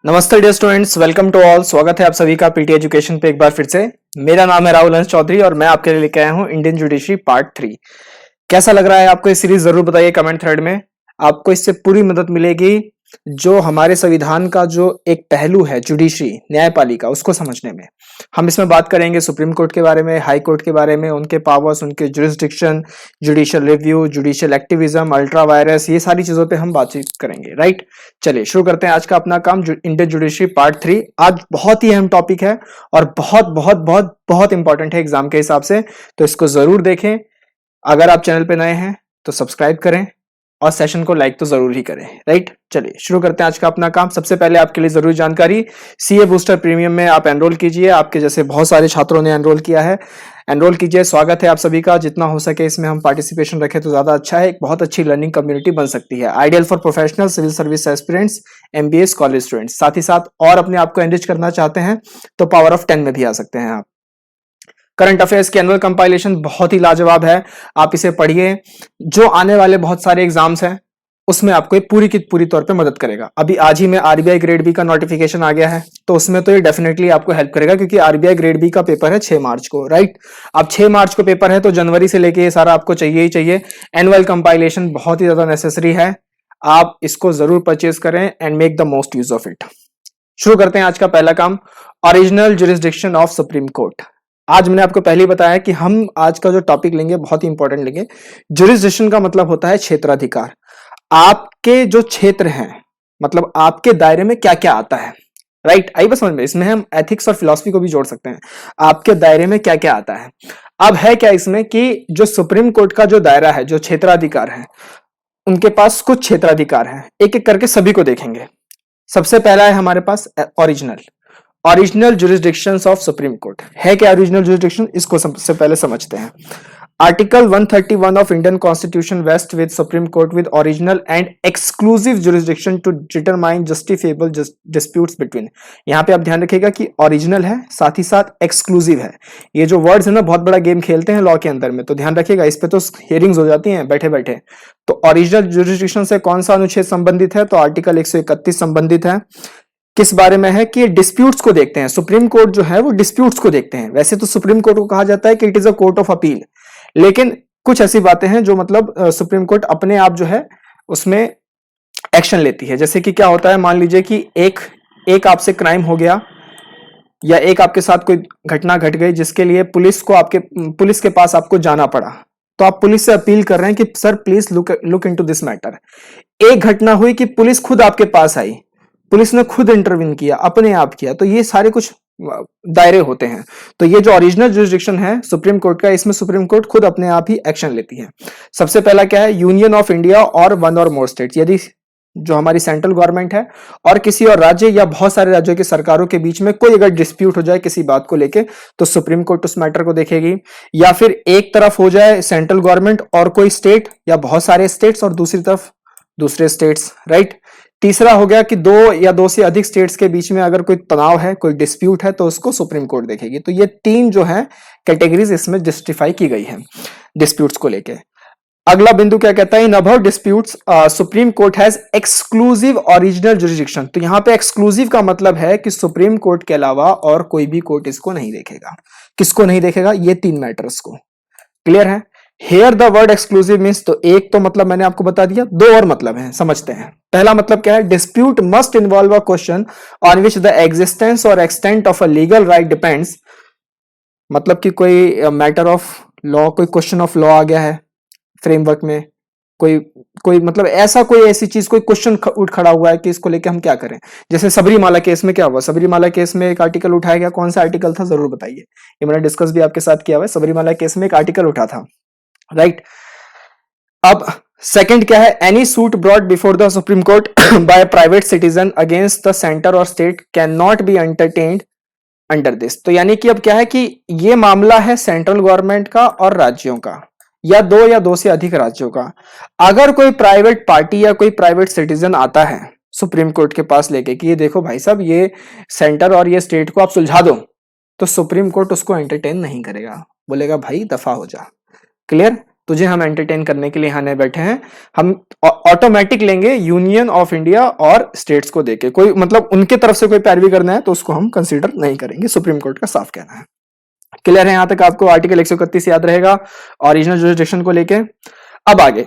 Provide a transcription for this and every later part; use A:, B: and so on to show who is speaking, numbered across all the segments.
A: नमस्ते dear students, welcome to all. स्वागत है आप सभी का पीटी एजुकेशन पे एक बार फिर से। मेरा नाम है राहुल हंस चौधरी और मैं आपके लिए लेके आया हूं इंडियन जुडिशरी पार्ट 3। कैसा लग रहा है आपको ये सीरीज, जरूर बताइए कमेंट थ्रेड में। आपको इससे पूरी मदद मिलेगी जो हमारे संविधान का जो एक पहलू है जुडिशरी, न्यायपालिका, उसको समझने में। हम इसमें बात करेंगे सुप्रीम कोर्ट के बारे में, हाई कोर्ट के बारे में, उनके पावर्स, उनके jurisdiction, judicial review, judicial activism, ultra vires, ये सारी चीजों पे हम बातचीत करेंगे। राइट, चलिए शुरू करते हैं आज का अपना काम, इंडियन जुडिशरी पार्ट 3। आज बहुत ही अहम टॉपिक है और बहुत बहुत बहुत बहुत इंपॉर्टेंट है एग्जाम के हिसाब से, तो इसको जरूर देखें। अगर आप चैनल पे नए हैं तो सब्सक्राइब करें और सेशन को लाइक तो जरूर ही करें। राइट, चलिए शुरू करते हैं आज का अपना काम। सबसे पहले आपके लिए जरूरी जानकारी, सीए बूस्टर प्रीमियम में आप एनरोल कीजिए। आपके जैसे बहुत सारे छात्रों ने एनरोल किया है, एनरोल कीजिए। स्वागत है आप सभी का। जितना हो सके इसमें हम पार्टिसिपेशन रखें तो ज्यादा अच्छा है। एक बहुत अच्छी लर्निंग कम्युनिटी बन सकती है, ideal for professional, civil service aspirants, MBS college students. साथ ही साथ और अपने आप को एनरिच करना चाहते हैं तो पावर ऑफ 10 में भी आ सकते हैं आप। करंट अफेयर्स की एनुअल कंपाइलेशन बहुत ही लाजवाब है, आप इसे पढ़िए। जो आने वाले बहुत सारे एग्जाम्स हैं उसमें आपको ये पूरी की पूरी तौर पे मदद करेगा। अभी आज ही में आरबीआई ग्रेड बी का नोटिफिकेशन आ गया है, तो उसमें तो ये डेफिनेटली आपको हेल्प करेगा, क्योंकि आरबीआई ग्रेड बी का पेपर है 6 मार्च को। राइट, अब 6 मार्च को पेपर है तो जनवरी से लेके ये सारा आपको चाहिए ही चाहिए। एनुअल कंपाइलेशन बहुत ही ज्यादा नेसेसरी है, आप इसको जरूर परचेज करें and make the most use of it. शुरू करते हैं आज का पहला काम, original jurisdiction of supreme court. आज मैंने आपको पहले ही बताया कि हम आज का जो टॉपिक लेंगे बहुत ही इंपॉर्टेंट लेंगे। जुरिस्डिक्शन का मतलब होता है क्षेत्राधिकार। आपके जो क्षेत्र हैं, मतलब आपके दायरे में क्या क्या आता है। राइट, आई बस समझ में। इसमें हम एथिक्स और फिलॉसफी को भी जोड़ सकते हैं। आपके दायरे में क्या क्या आता है। अब है क्या इसमें कि जो सुप्रीम कोर्ट का जो दायरा है, जो क्षेत्राधिकार है, उनके पास कुछ क्षेत्राधिकार है। एक एक करके सभी को देखेंगे। सबसे पहला है हमारे पास original jurisdictions of supreme court. है क्या ओरिजिनल जुरिस्डिक्शन, इसको सबसे पहले समझते हैं। Article 131 of Indian constitution vest with supreme court with original and exclusive jurisdiction to determine justifiable disputes between. यहां पे आप ध्यान रखिएगा कि ओरिजिनल है, साथ ही साथ एक्सक्लूसिव है। ये जो वर्ड्स है ना, बहुत बड़ा गेम खेलते हैं लॉ के अंदर में, तो ध्यान रखिएगा। इस पे तो हियरिंग्स हो जाती हैं बैठे बैठे। तो ओरिजिनल जुरिस्डिक्शन से कौन सा अनुच्छेद संबंधित है, तो आर्टिकल 131 संबंधित है। किस बारे में है कि डिस्प्यूट्स को देखते हैं। सुप्रीम कोर्ट जो है वो डिस्प्यूट्स को देखते हैं। वैसे तो सुप्रीम कोर्ट को कहा जाता है कि it is a court of appeal, लेकिन कुछ ऐसी बातें हैं जो मतलब सुप्रीम कोर्ट अपने आप जो है उसमें एक्शन लेती है। जैसे कि क्या होता है, मान लीजिए कि एक आपसे क्राइम हो गया या एक आपके साथ कोई घटना घट गई जिसके लिए पुलिस के पास आपको जाना पड़ा, तो आप पुलिस से अपील कर रहे हैं कि sir please look into this matter. एक घटना हुई कि पुलिस खुद आपके पास आई, पुलिस ने खुद इंटरवीन किया, अपने आप किया, तो ये सारे कुछ दायरे होते हैं। तो ये जो ओरिजिनल जुरिस्डिक्शन है सुप्रीम कोर्ट का, इसमें सुप्रीम कोर्ट खुद अपने आप ही एक्शन लेती है। सबसे पहला क्या है, यूनियन ऑफ इंडिया और वन और मोर स्टेट्स। यदि जो हमारी सेंट्रल गवर्नमेंट है और किसी और राज्य या बहुत सारे राज्यों की सरकारों के बीच में कोई अगर डिस्प्यूट हो जाए किसी बात को लेके, तो सुप्रीम कोर्ट उस मैटर को देखेगी। या फिर एक तरफ हो जाए सेंट्रल गवर्नमेंट और कोई स्टेट या बहुत सारे स्टेट्स और दूसरी तरफ दूसरे स्टेट्स। राइट, तीसरा हो गया कि दो या दो से अधिक स्टेट्स के बीच में अगर कोई तनाव है, कोई डिस्प्यूट है, तो उसको सुप्रीम कोर्ट देखेगी। तो ये तीन जो है कैटेगरीज इसमें जस्टिफाई की गई है डिस्प्यूट्स को लेके। अगला बिंदु क्या कहता है, in above disputes supreme court has exclusive original jurisdiction. तो यहां पे एक्सक्लूसिव का मतलब है कि सुप्रीम कोर्ट के अलावा और कोई भी कोर्ट इसको नहीं देखेगा। किसको नहीं देखेगा, ये तीन मैटर्स को। क्लियर है। Here the word exclusive means, तो एक तो मतलब मैंने आपको बता दिया, दो और मतलब है, समझते हैं। पहला मतलब क्या है, dispute must involve a question on which the existence और extent of a legal right depends. मतलब कि कोई मैटर ऑफ लॉ, कोई क्वेश्चन ऑफ लॉ आ गया है फ्रेमवर्क में, कोई कोई मतलब ऐसा कोई ऐसी चीज, कोई क्वेश्चन उठ खड़ा हुआ है कि इसको लेके हम क्या करें। जैसे सबरीमाला केस में क्या हुआ, सबरीमाला केस में एक आर्टिकल उठाया गया, कौन सा आर्टिकल था जरूर बताइए। ये मैंने डिस्कस भी आपके साथ किया हुआ है। सबरीमाला केस में एक आर्टिकल उठा था। राइट, अब सेकंड क्या है, any suit brought before the supreme court by private citizen against the centre और state can not be entertained under this. तो यानी कि अब क्या है कि ये मामला है सेंट्रल गवर्नमेंट का और राज्यों का, या दो से अधिक राज्यों का। अगर कोई प्राइवेट पार्टी या कोई प्राइवेट सिटीजन आता है सुप्रीम कोर्ट के पास लेके कि ये देखो भाई साहब, ये सेंटर और ये स्टेट को आप सुलझा दो, तो सुप्रीम कोर्ट उसको एंटरटेन नहीं करेगा, बोलेगा भाई दफा हो जा। क्लियर। तुझे हम एंटरटेन करने के लिए यहाँ नहीं बैठे हैं। हम ऑटोमेटिक लेंगे यूनियन ऑफ इंडिया और स्टेट्स को देके, कोई मतलब उनके तरफ से कोई पैरवी करना है तो उसको हम कंसीडर नहीं करेंगे, सुप्रीम कोर्ट का साफ कहना है। क्लियर है यहां तक आपको? आर्टिकल 131 याद रहेगा ओरिजिनल जुरिसडिक्शन को लेके। अब आगे,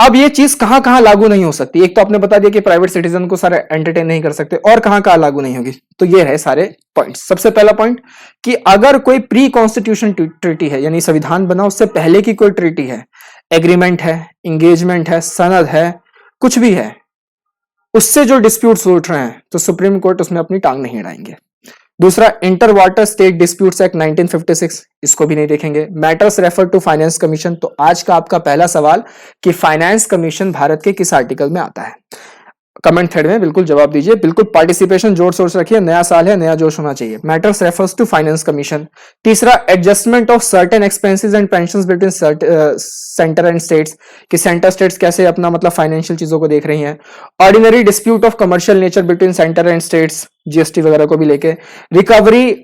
A: अब ये चीज कहां कहां लागू नहीं हो सकती, एक तो आपने बता दिया कि प्राइवेट सिटीजन को सारे एंटरटेन नहीं कर सकते, और कहां कहां लागू नहीं होगी, तो ये रहे सारे पॉइंट्स। सबसे पहला पॉइंट कि अगर कोई प्री कॉन्स्टिट्यूशन ट्रीटी है, यानी संविधान बना उससे पहले की कोई ट्रीटी है, एग्रीमेंट है, इंगेजमेंट है, सनद है, कुछ भी है, उससे जो डिस्प्यूट्स उठ रहे हैं तो सुप्रीम कोर्ट उसमें अपनी टांग नहीं अड़ाएंगे। दूसरा, inter water state disputes act 1956, इसको भी नहीं देखेंगे। Matters refer to finance commission, तो आज का आपका पहला सवाल कि फाइनेंस कमीशन भारत के किस आर्टिकल में आता है, कमेंट थ्रेड में बिल्कुल जवाब दीजिए। बिल्कुल पार्टिसिपेशन जोर शोर से रखिए, नया साल है, नया जोश होना चाहिए। Matters refers to finance commission. तीसरा, adjustment of certain expenses and pensions between centre and states, कि सेंटर स्टेट्स कैसे अपना मतलब फाइनेंशियल चीजों को देख रही हैं। Ordinary dispute of commercial nature between centre and states, GST वगैरह को भी लेके। Recovery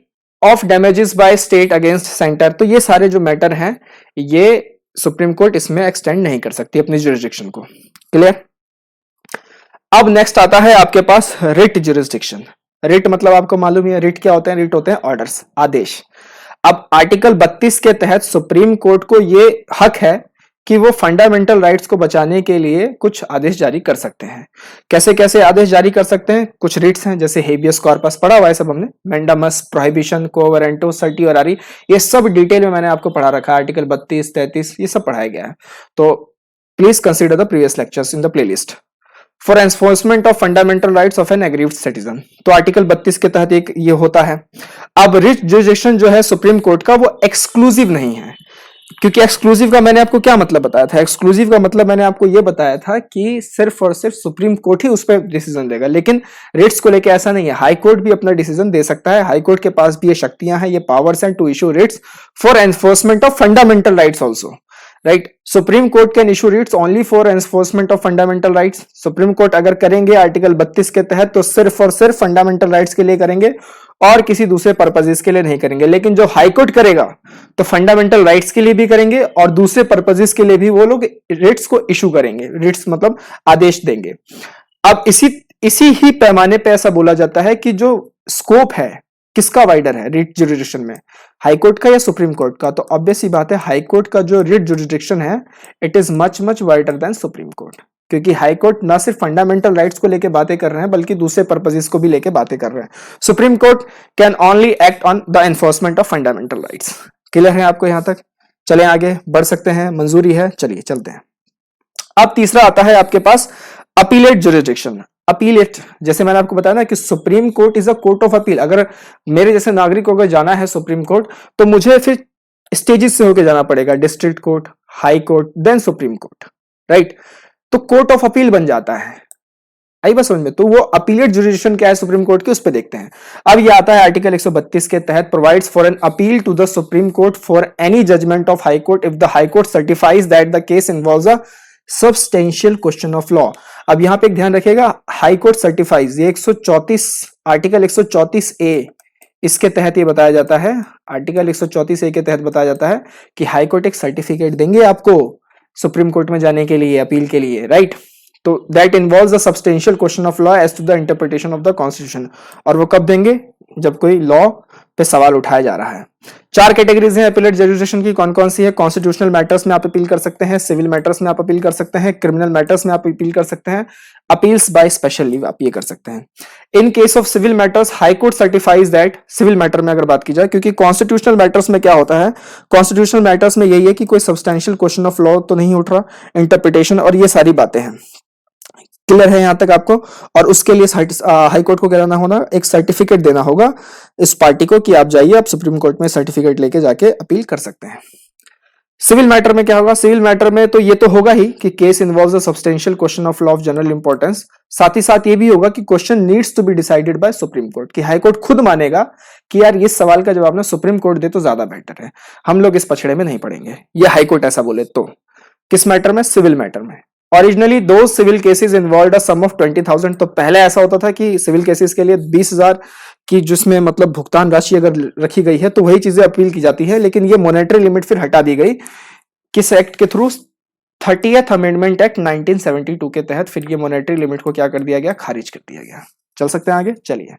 A: of damages by state against centre, तो ये सारे जो मैटर हैं ये सुप्रीम कोर्ट इसमें एक्सटेंड नहीं कर सकती अपनी जुरिसडिक्शन को। क्लियर? अब नेक्स्ट आता है आपके पास रिट जुरिसडिक्शन। रिट मतलब आपको मालूम है रिट क्या होते हैं, रिट होते हैं ऑर्डर्स, आदेश। अब आर्टिकल 32 के तहत सुप्रीम कोर्ट को यह हक है कि वो फंडामेंटल राइट्स को बचाने के लिए कुछ आदेश जारी कर सकते हैं। कैसे कैसे आदेश जारी कर सकते हैं? कुछ रिट्स हैं, जैसे हेबियस कॉर्पस पढ़ा हुआ है सब हमने, मैंडामस, प्रोहिबिशन, कोवरेंटो, सर्टियोरारी, ये सब डिटेल में मैंने आपको पढ़ा रखा है। आर्टिकल 32, 33 ये सब पढ़ाया गया है, तो please consider the previous lectures in the playlist. For enforcement of fundamental rights of an aggrieved citizen, तो आर्टिकल 32 के तहत एक ये होता है। अब रिट जुरिसडिक्शन जो है सुप्रीम कोर्ट का वो एक्सक्लूसिव नहीं है, क्योंकि एक्सक्लूसिव का मैंने आपको क्या मतलब बताया था? एक्सक्लूसिव का मतलब मैंने आपको ये बताया था कि सिर्फ और सिर्फ सुप्रीम कोर्ट ही उस पर डिसीजन देगा, लेकिन रिट्स को लेके ऐसा नहीं है। हाई कोर्ट भी अपना डिसीजन दे सकता है, हाई कोर्ट के पास भी ये शक्तियां हैं, ये पावर्स हैं to issue writs for enforcement of fundamental rights also, right? Supreme court can issue writs only for enforcement of fundamental rights. Supreme court अगर करेंगे आर्टिकल 32 के तहत तो सिर्फ और सिर्फ फंडामेंटल राइट्स के लिए करेंगे और किसी दूसरे पर्पजेस के लिए नहीं करेंगे। लेकिन जो हाई कोर्ट करेगा तो फंडामेंटल राइट्स के लिए भी करेंगे और दूसरे पर्पजेस के लिए भी वो लोग रिट्स को इशू करेंगे। रिट्स मतलब आदेश देंगे। अब इसी ही पैमाने पे ऐसा बोला जाता है कि जो स्कोप है किसका वाइडर है रिट जुरिसडिक्शन में, हाई कोर्ट का या सुप्रीम कोर्ट का? तो ऑब्वियस सी बात है हाई कोर्ट का जो रिट जुरिसडिक्शन है it is much much wider than supreme court, क्योंकि हाई कोर्ट ना सिर्फ फंडामेंटल राइट्स को लेके बातें कर रहे हैं बल्कि दूसरे पर्पसेस को भी लेके बातें कर रहे हैं। Supreme court can only act on the enforcement of fundamental rights. Clear है आपको यहां तक? चले आगे बढ़ सकते हैं, मंजूरी है? चलिए चलते हैं। अब तीसरा आता है आपके पास अपीलेट जुरिसडिक्शन। अपीलेट, जैसे मैंने आपको बताया ना कि supreme court is a court of appeal. अगर मेरे जैसे नागरिक को अगर जाना है सुप्रीम कोर्ट तो मुझे फिर स्टेजेस से होकर जाना पड़ेगा, district court, high court, then supreme court, right? तो कोर्ट ऑफ अपील बन जाता है। आई बस समझ में? तो वो अपीलेट जुरिसडिक्शन क्या है सुप्रीम कोर्ट की, उस पर देखते हैं। अब ये आता है आर्टिकल 132 के तहत, provides for an appeal to the supreme court for any judgment of high court if the high court certifies that the case involves a substantial question of law. अब यहां पे एक ध्यान रखिएगा, हाई कोर्ट सर्टिफाइज, ये 134 article 134 ए, इसके तहत ये बताया जाता है, आर्टिकल 134 ए के तहत बताया जाता है कि हाई कोर्ट एक सर्टिफिकेट देंगे आपको सुप्रीम कोर्ट में जाने के लिए, अपील के लिए, राइट? तो that involves a substantial question of law as to the interpretation of the constitution. और वो कब देंगे? जब कोई लॉ पे सवाल उठाया जा रहा है। 4 कैटेगरीज हैं अपीलेट जुरिसडिक्शन की, कौन कौन सी है? कॉन्स्टिट्यूशनल मैटर्स में आप अपील कर सकते हैं, सिविल मैटर्स में आप अपील कर सकते हैं, क्रिमिनल मैटर्स में आप अपील कर सकते हैं, अपील्स बाय स्पेशल लीव आप ये कर सकते हैं। In case of civil matters high court certifies that, civil matter में अगर बात की जाए, क्योंकि कॉन्स्टिट्यूशनल मैटर्स में क्या होता है, कॉन्स्टिट्यूशनल मैटर्स में यही है कि कोई सब्सटेंशियल क्वेश्चन ऑफ लॉ तो नहीं उठ रहा, इंटरप्रिटेशन और ये सारी बातें हैं। क्लियर है यहां तक आपको? और उसके लिए हाई कोर्ट को क्या करना होगा, एक सर्टिफिकेट देना होगा इस पार्टी को कि आप जाइए, आप सुप्रीम कोर्ट में सर्टिफिकेट लेके जाके अपील कर सकते हैं। सिविल मैटर में क्या होगा? सिविल मैटर में तो ये तो होगा ही कि case involves a substantial question of law of general importance, साथ ही साथ ये भी होगा कि question needs to be decided by supreme court, कि हाई कोर्ट खुद मानेगा कि यार इस सवाल का जवाब ना सुप्रीम कोर्ट दे तो ज्यादा बेटर है, हम लोग इस पछड़े में नहीं पड़ेंगे। ये हाई कोर्ट ऐसा बोले तो। किस मैटर में? सिविल मैटर में। ओरिजिनली दो civil cases involved a sum of 20,000, तो पहले ऐसा होता था कि सिविल केसेस के लिए 20,000 की जिसमें मतलब भुगतान राशि अगर रखी गई है तो वही चीजें अपील की जाती है, लेकिन ये मॉनेटरी लिमिट फिर हटा दी गई किस एक्ट के थ्रू? 30th अमेंडमेंट एक्ट 1972 के तहत फिर ये मॉनेटरी लिमिट को क्या कर दिया गया? खारिज कर दिया गया। चल सकते हैं आगे, चलिए।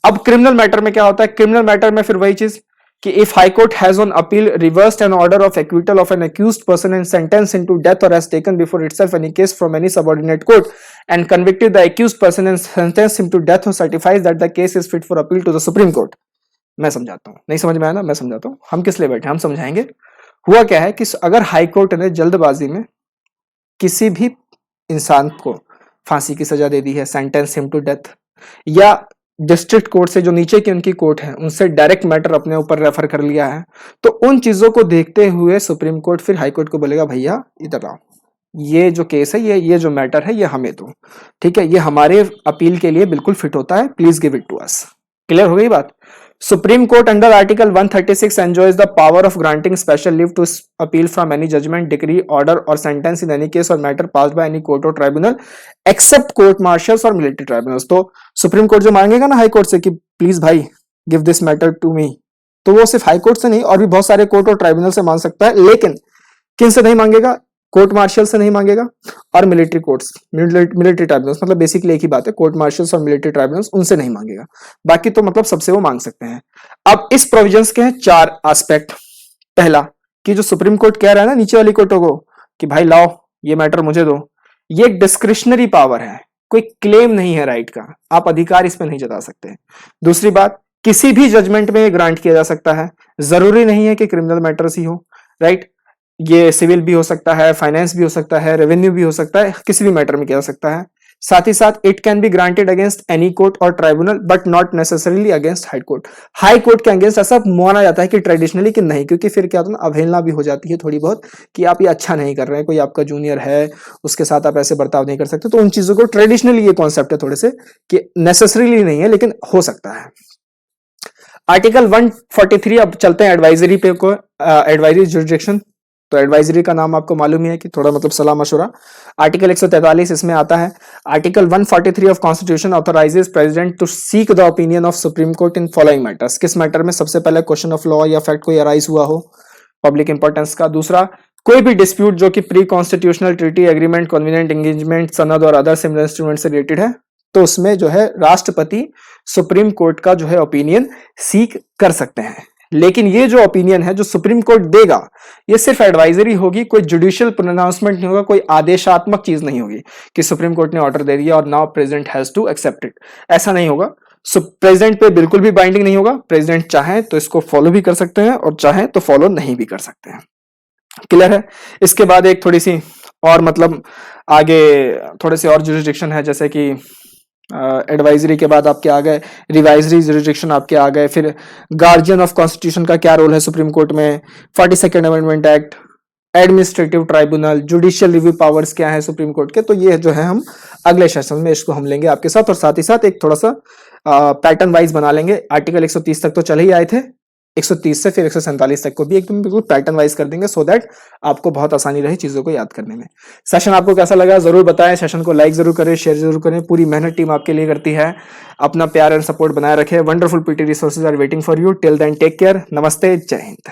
A: अब क्रिमिनल मैटर में क्या होता है? क्रिमिनल मैटर में फिर वही चीज कि if high court has on appeal reversed an order of acquittal of an accused person and sentence into death और has taken before itself any case from any subordinate court and convicted the accused person and sentence him to death और certifies that the case is fit for appeal to the supreme court. मैं समझाता हूं, नहीं समझ में आया ना? मैं समझाता हूं। हम किस लिए बैठे? हम समझाएंगे। हुआ क्या है कि अगर हाई कोर्ट ने जल्दबाजी में किसी भी इंसान को फांसी की सजा दे दी है, सेंटेंस हिम टू डेथ, या डिस्ट्रिक्ट कोर्ट से जो नीचे की उनकी कोर्ट है उनसे डायरेक्ट मैटर अपने ऊपर रेफर कर लिया है, तो उन चीजों को देखते हुए सुप्रीम कोर्ट फिर हाई कोर्ट को बोलेगा भैया इधर आओ, ये जो केस है, ये जो मैटर है, ये हमें दो, ठीक है, ये हमारे अपील के लिए बिल्कुल फिट होता है, please give it to us. Clear हो गई बात? Supreme court under article 136 enjoys the power of granting special leave to appeal from any judgment, decree, order or sentence in any case or matter passed by any court or tribunal except court martials or military tribunals। तो supreme court जो मांगेगा ना high court से कि please भाई give this matter to me, तो वो सिर्फ हाई कोर्ट से नहीं और भी बहुत सारे कोर्ट और ट्राइब्यूनल से मांग सकता है, लेकिन किन से नहीं मांगेगा? कोर्ट मार्शल से नहीं मांगेगा और मिलिट्री कोर्ट्स, मिलिट्री ट्राइब्यूनल्स, मतलब बेसिकली एक ही बात है, कोर्ट मार्शल्स और मिलिट्री ट्राइब्यूनल्स, उनसे नहीं मांगेगा। बाकी तो मतलब सबसे वो मांग सकते हैं। अब इस प्रोविजंस के हैं 4 एस्पेक्ट। पहला कि जो सुप्रीम कोर्ट कह रहा है ना नीचे वाली कोर्टों को कि भाई लाओ ये मैटर मुझे दो, ये एक डिस्क्रिशनरी पावर है, कोई क्लेम नहीं है राइट का, आप अधिकार इस पर नहीं जता सकते। दूसरी बात, किसी भी जजमेंट में ग्रांट किया जा सकता है, जरूरी नहीं है कि क्रिमिनल मैटर्स ही हो, राइट, ये सिविल भी हो सकता है, फाइनेंस भी हो सकता है, रेवेन्यू भी हो सकता है, किसी भी मैटर में किया जा सकता है। साथ ही साथ it can be granted against any court और tribunal but not necessarily against high court. High court के अगेंस्ट ऐसा माना जाता है कि ट्रेडिशनली कि नहीं, क्योंकि फिर क्या होता है ना, अवहेलना भी हो जाती है थोड़ी बहुत कि आप ये अच्छा नहीं कर रहे हैं, कोई आपका जूनियर है उसके साथ आप ऐसे बर्ताव नहीं कर सकते, तो उन चीजों को ट्रेडिशनली ये कॉन्सेप्ट है थोड़े से कि नेसेसरीली नहीं है लेकिन हो सकता है। आर्टिकल 143, अब चलते हैं एडवाइजरी पे को, एडवाइजरी जुरिडिक्शन। तो एडवाइजरी का नाम आपको मालूम ही है कि थोड़ा मतलब सलाह मशवरा। आर्टिकल 143 इसमें आता है। Article 143 of constitution authorises president to seek the opinion of supreme court in following matters. किस मैटर में? सबसे पहले क्वेश्चन ऑफ लॉ या फैक्ट कोई अराइज हुआ हो पब्लिक इंपॉर्टेंस का। दूसरा, कोई भी डिस्प्यूट जो कि pre constitutional treaty, agreement, convenient engagement, सनद और अदर सिमिलर इंस्ट्रूमेंट से रिलेटेड है, तो उसमें जो है राष्ट्रपति सुप्रीम कोर्ट का जो है ओपिनियन सीक कर सकते हैं। लेकिन ये जो ओपिनियन है जो सुप्रीम कोर्ट देगा, ये सिर्फ एडवाइजरी होगी, कोई जुडिशियल प्रोनाउंसमेंट नहीं होगा, कोई आदेशात्मक चीज नहीं होगी कि सुप्रीम कोर्ट ने ऑर्डर दे दिया और now president has to accept it, ऐसा नहीं होगा। प्रेसिडेंट पे बिल्कुल भी बाइंडिंग नहीं होगा। प्रेसिडेंट चाहे तो इसको फॉलो भी कर सकते हैं और चाहे तो फॉलो नहीं भी कर सकते हैं। क्लियर है? इसके बाद एक थोड़ी सी और मतलब आगे थोड़े से और जुरिडिक्शन है, जैसे कि एडवाइजरी के बाद आपके आ गए रिवाइजरी जुरिडिक्शन आपके आ गए, फिर गार्जियन ऑफ कॉन्स्टिट्यूशन का क्या रोल है सुप्रीम कोर्ट में, 42nd amendment act, administrative tribunal, judicial review powers क्या है सुप्रीम कोर्ट के। तो ये जो है हम अगले सेशन में इसको हम लेंगे आपके साथ, और साथ ही साथ एक थोड़ा सा पैटर्न वाइज बना लेंगे। आर्टिकल 130 तक तो चले ही आए थे, 130 से फिर 147 तक को भी एकदम बिल्कुल पैटर्न वाइज कर देंगे, सो दैट आपको बहुत आसानी रहे चीजों को याद करने में। सेशन आपको कैसा लगा जरूर बताएं, सेशन को लाइक जरूर करें, शेयर जरूर करें, पूरी मेहनत टीम आपके लिए करती है। अपना प्यार एंड सपोर्ट बनाए रखें। Wonderful PT resources are waiting for you. Till then take care, नमस्ते, जय हिंद।